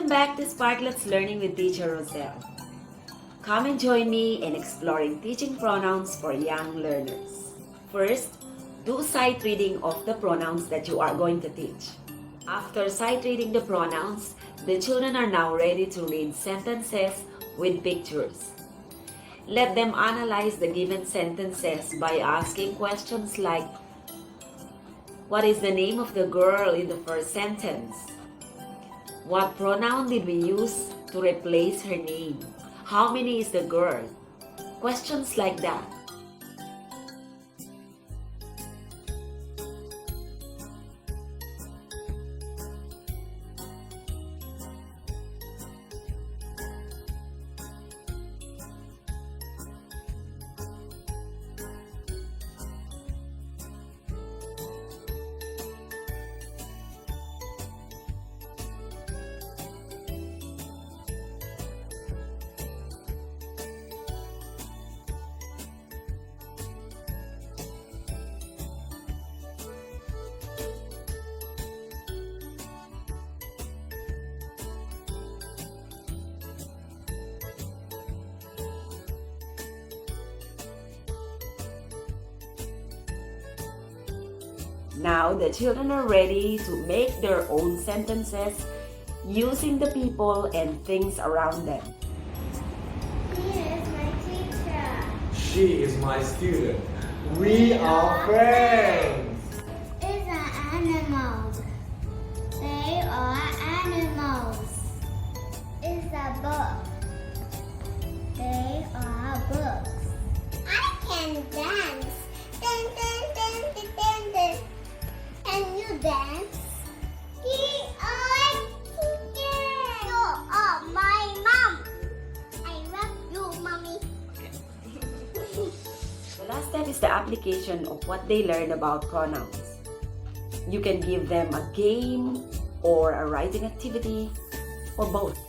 Welcome back to Sparklets Learning with Teacher Roselle. Come and join me in exploring teaching pronouns for young learners. First, do sight reading of the pronouns that you are going to teach. After sight reading the pronouns, the children are now ready to read sentences with pictures. Let them analyze the given sentences by asking questions like, what is the name of the girl in the first sentence? What pronoun did we use to replace her name? How many is the girl? Questions like that. Now the children are ready to make their own sentences using the people and things around them. He is my teacher. She is my student. We are friends. Is an animal. They are animals. Is a book. They are books. I can dance. Dance, dance, dance, dance, dance. Can you dance? We are teachers. You are my mom. I love you, mommy. The last step is the application of what they learned about pronouns. You can give them a game or a writing activity or both.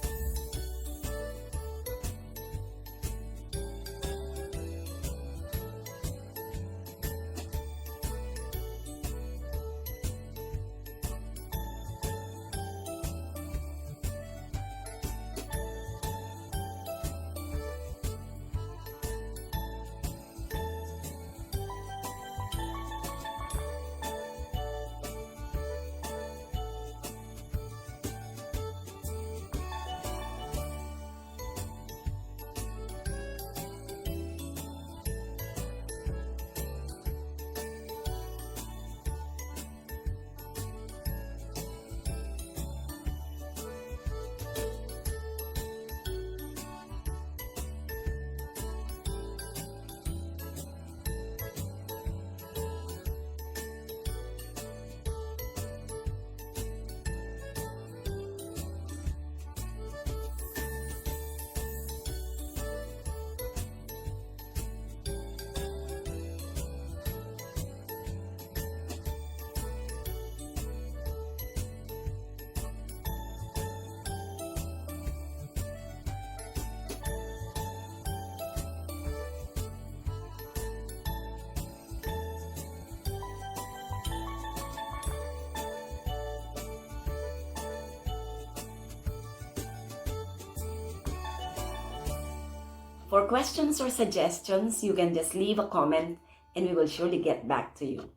For questions or suggestions, you can just leave a comment and we will surely get back to you.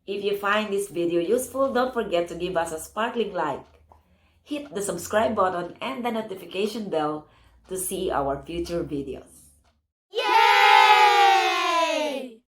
If you find this video useful, don't forget to give us a sparkling like. Hit the subscribe button and the notification bell to see our future videos.